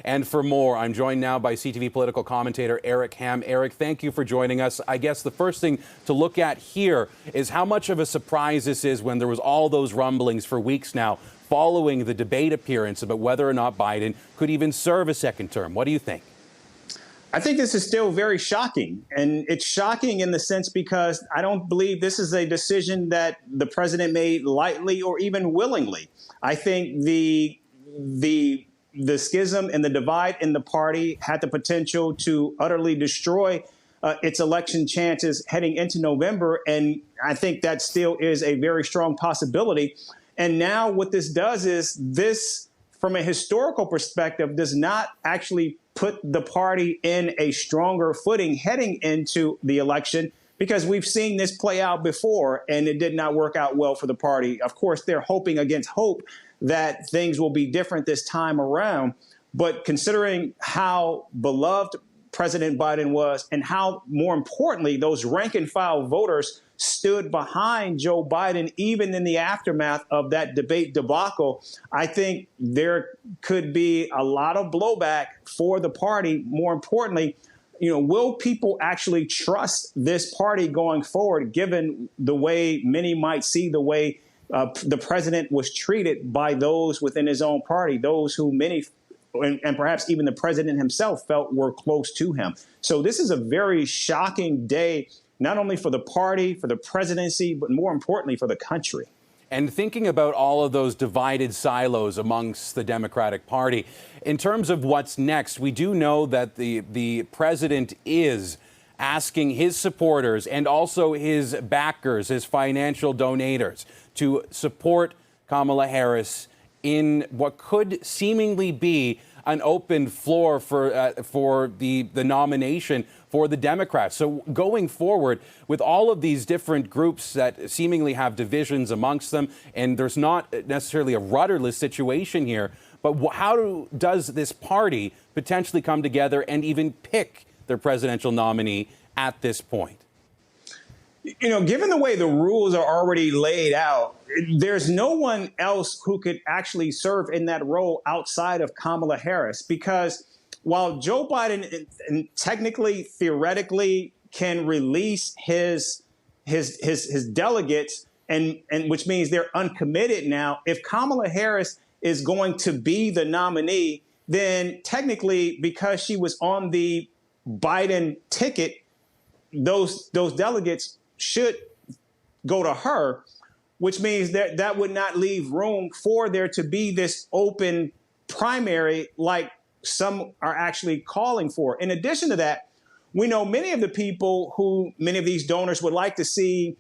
And for more, I'm joined now by CTV political commentator Eric Ham. Eric, thank you for joining us. I guess the first thing to look at here is how much of a surprise this is when there was all those rumblings for weeks now following the debate appearance about whether or not Biden could even serve a second term. What do you think? I think this is still very shocking. And it's shocking in the sense because I don't believe this is a decision that the president made lightly or even willingly. I think the schism and the divide in the party had the potential to utterly destroy its election chances heading into November. And I think that still is a very strong possibility. And now what this does is this, from a historical perspective, does not actually put the party in a stronger footing heading into the election, because we've seen this play out before and it did not work out well for the party. Of course, they're hoping against hope that things will be different this time around. But considering how beloved President Biden was and how, more importantly, those rank and file voters stood behind Joe Biden, even in the aftermath of that debate debacle, I think there could be a lot of blowback for the party. More importantly, will people actually trust this party going forward, given the way many might see the way the president was treated by those within his own party, those who many and perhaps even the president himself felt were close to him. So this is a very shocking day, not only for the party, for the presidency, but more importantly for the country. And thinking about all of those divided silos amongst the Democratic Party, in terms of what's next, we do know that the president is asking his supporters and also his backers, his financial donators, to support Kamala Harris in what could seemingly be an open floor for the nomination for the Democrats. So going forward, with all of these different groups that seemingly have divisions amongst them, and there's not necessarily a rudderless situation here, but how does this party potentially come together and even pick their presidential nominee at this point? Given the way the rules are already laid out, there's no one else who could actually serve in that role outside of Kamala Harris, because while Joe Biden technically, theoretically can release his delegates, and which means they're uncommitted now, if Kamala Harris is going to be the nominee, then technically, because she was on the Biden ticket, those delegates should go to her, which means that would not leave room for there to be this open primary like some are actually calling for. In addition to that, we know many of the people who many of these donors would like to see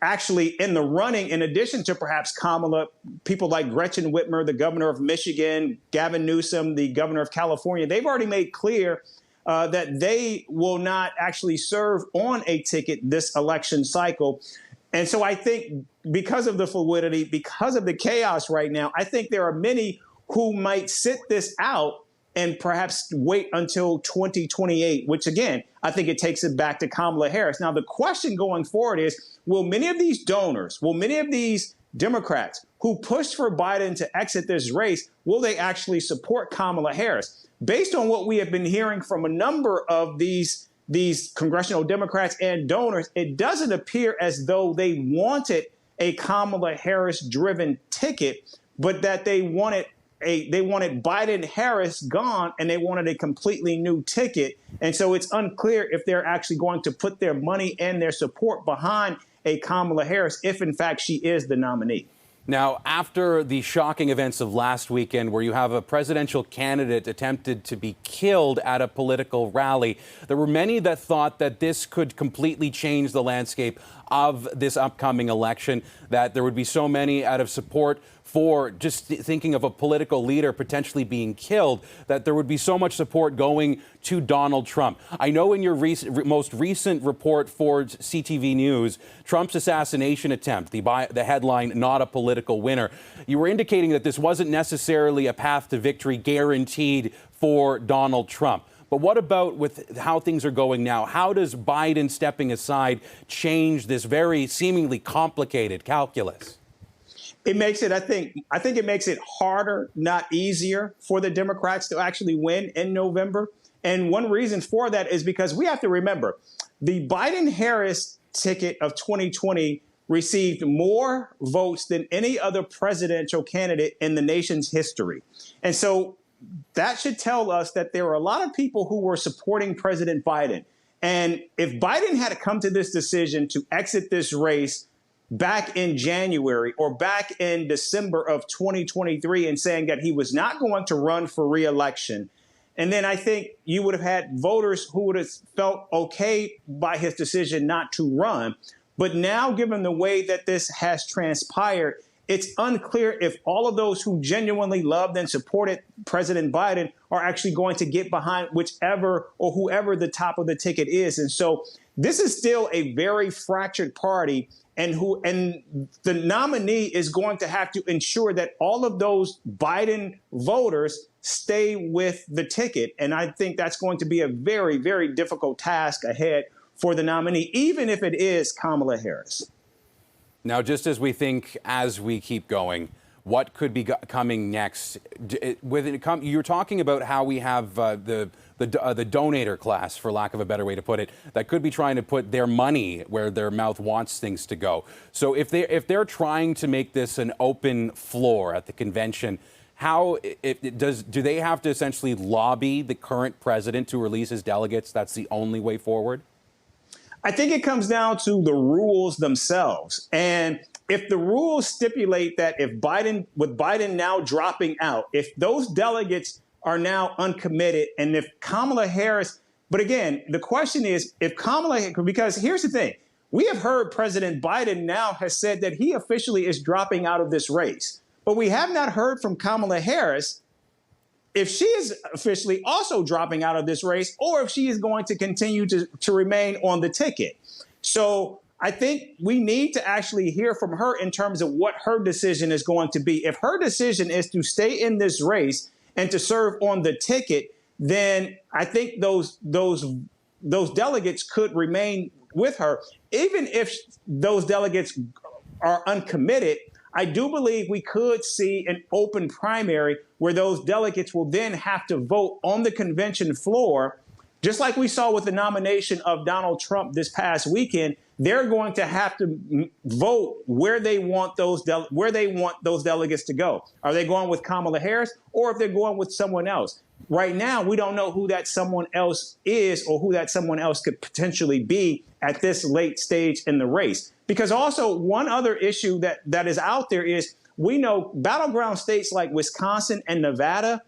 actually in the running, in addition to perhaps Kamala, people like Gretchen Whitmer, the governor of Michigan, Gavin Newsom, the governor of California. They've already made clear that they will not actually serve on a ticket this election cycle. And so I think because of the fluidity, because of the chaos right now, I think there are many who might sit this out and perhaps wait until 2028, which, again, I think it takes it back to Kamala Harris. Now, the question going forward is, will many of these donors, will many of these Democrats who pushed for Biden to exit this race, will they actually support Kamala Harris? Based on what we have been hearing from a number of these congressional Democrats and donors, it doesn't appear as though they wanted a Kamala Harris-driven ticket, but that they wanted Biden-Harris gone, and they wanted a completely new ticket. And so it's unclear if they're actually going to put their money and their support behind a Kamala Harris, if in fact she is the nominee. Now, after the shocking events of last weekend, where you have a presidential candidate attempted to be killed at a political rally, there were many that thought that this could completely change the landscape of this upcoming election, that there would be so many out of support for just thinking of a political leader potentially being killed, that there would be so much support going to Donald Trump. I know in your most recent report for CTV News, Trump's assassination attempt, the headline, "Not a Political Winner," you were indicating that this wasn't necessarily a path to victory guaranteed for Donald Trump. But what about with how things are going now? How does Biden stepping aside change this very seemingly complicated calculus? It makes it, I think it makes it harder, not easier, for the Democrats to actually win in November. And one reason for that is because we have to remember the Biden-Harris ticket of 2020 received more votes than any other presidential candidate in the nation's history. And so that should tell us that there are a lot of people who were supporting President Biden. And if Biden had come to this decision to exit this race back in January or back in December of 2023 and saying that he was not going to run for re-election, and then I think you would have had voters who would have felt okay by his decision not to run. But now, given the way that this has transpired, it's unclear if all of those who genuinely loved and supported President Biden are actually going to get behind whichever or whoever the top of the ticket is. And so this is still a very fractured party, and the nominee is going to have to ensure that all of those Biden voters stay with the ticket. And I think that's going to be a very, very difficult task ahead for the nominee, even if it is Kamala Harris. Now, just as we keep going, what could be coming next? You're talking about how we have the donator class, for lack of a better way to put it, that could be trying to put their money where their mouth wants things to go. So if they're trying to make this an open floor at the convention, do they have to essentially lobby the current president to release his delegates? That's the only way forward? I think it comes down to the rules themselves. And if the rules stipulate that with Biden now dropping out, if those delegates are now uncommitted, and if Kamala Harris, but again, the question is if because here's the thing, we have heard President Biden now has said that he officially is dropping out of this race, but we have not heard from Kamala Harris if she is officially also dropping out of this race, or if she is going to continue to remain on the ticket. So I think we need to actually hear from her in terms of what her decision is going to be. If her decision is to stay in this race and to serve on the ticket, then I think those delegates could remain with her. Even if those delegates are uncommitted, I do believe we could see an open primary where those delegates will then have to vote on the convention floor, just like we saw with the nomination of Donald Trump this past weekend. They're going to have to vote where they want those delegates to go. Are they going with Kamala Harris, or if they're going with someone else? Right now, we don't know who that someone else is or who that someone else could potentially be at this late stage in the race. Because also one other issue that is out there is we know battleground states like Wisconsin and Nevada,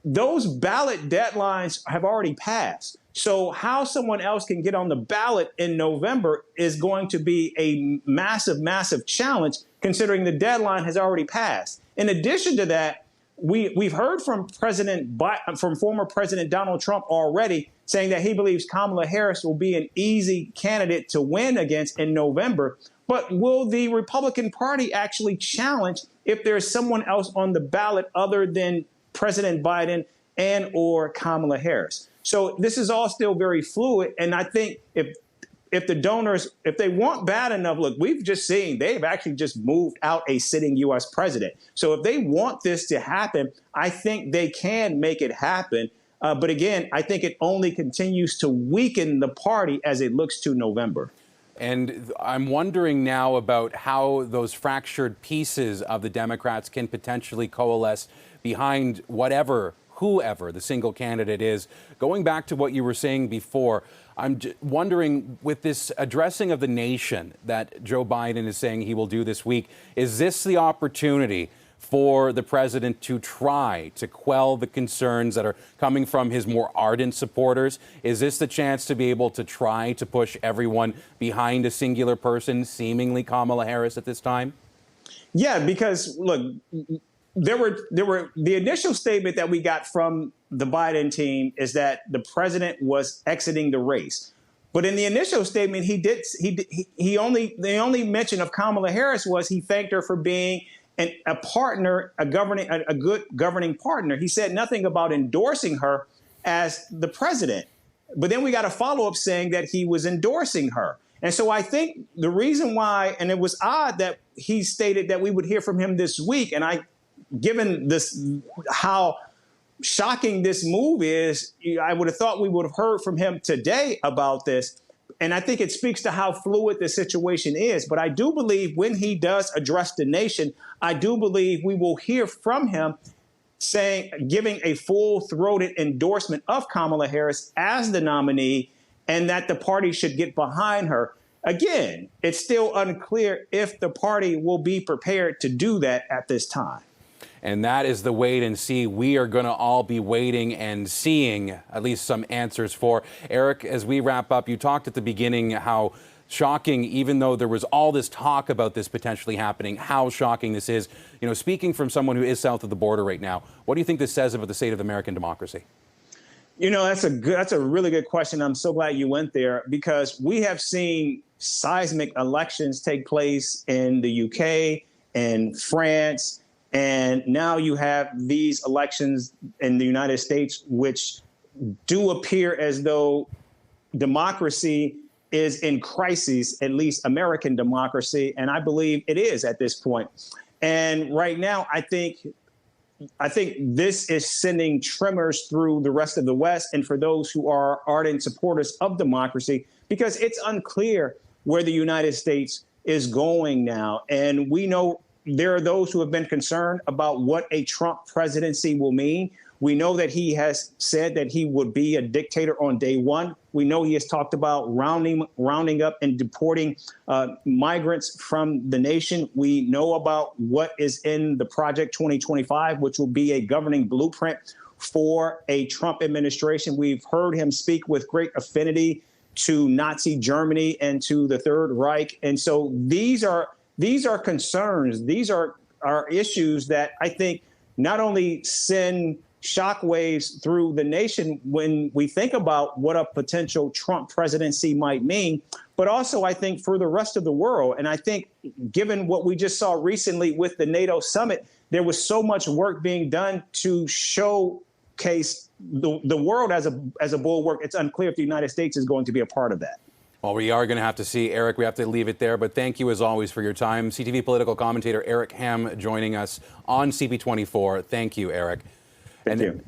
those ballot deadlines have already passed. So how someone else can get on the ballot in November is going to be a massive, massive challenge, considering the deadline has already passed. In addition to that, we've heard from former President Donald Trump already saying that he believes Kamala Harris will be an easy candidate to win against in November. But will the Republican Party actually challenge if there's someone else on the ballot other than President Biden and or Kamala Harris? So this is all still very fluid. And I think if the donors, if they want bad enough, look, we've just seen they've actually just moved out a sitting U.S. president. So if they want this to happen, I think they can make it happen. But again, I think it only continues to weaken the party as it looks to November. And I'm wondering now about how those fractured pieces of the Democrats can potentially coalesce behind whoever the single candidate is. Going back to what you were saying before, I'm wondering, with this addressing of the nation that Joe Biden is saying he will do this week, is this the opportunity for the president to try to quell the concerns that are coming from his more ardent supporters? Is this the chance to be able to try to push everyone behind a singular person, seemingly Kamala Harris at this time? Yeah, because look, there were the initial statement that we got from the Biden team is that the president was exiting the race. But in the initial statement, the only mention of Kamala Harris was he thanked her for being a partner, a good governing partner. He said nothing about endorsing her as the president. But then we got a follow-up saying that he was endorsing her. And so I think the reason why, and it was odd that he stated that we would hear from him this week, and given this, how shocking this move is, I would have thought we would have heard from him today about this. And I think it speaks to how fluid the situation is. But I do believe when he does address the nation, I do believe we will hear from him giving a full-throated endorsement of Kamala Harris as the nominee, and that the party should get behind her. Again, it's still unclear if the party will be prepared to do that at this time. And that is the wait and see we are going to all be waiting and seeing at least some answers for. Eric, as we wrap up, you talked at the beginning how shocking, even though there was all this talk about this potentially happening, how shocking this is. You know, speaking from someone who is south of the border right now, what do you think this says about the state of American democracy? You know, that's a really good question. I'm so glad you went there, because we have seen seismic elections take place in the UK and France. And now you have these elections in the United States, which do appear as though democracy is in crisis, at least American democracy. And I believe it is at this point. And right now, I think this is sending tremors through the rest of the West and for those who are ardent supporters of democracy, because it's unclear where the United States is going now. And we know there are those who have been concerned about what a Trump presidency will mean. We know that he has said that he would be a dictator on day one. We know he has talked about rounding up and deporting migrants from the nation. We know about what is in the Project 2025, which will be a governing blueprint for a Trump administration. We've heard him speak with great affinity to Nazi Germany and to the Third Reich. And so these are concerns. These are issues that I think not only send shockwaves through the nation when we think about what a potential Trump presidency might mean, but also I think for the rest of the world. And I think given what we just saw recently with the NATO summit, there was so much work being done to showcase the world as a bulwark. It's unclear if the United States is going to be a part of that. Well, we are going to have to see. Eric, we have to leave it there. But thank you, as always, for your time. CTV political commentator Eric Ham joining us on CP24. Thank you, Eric. Thank you.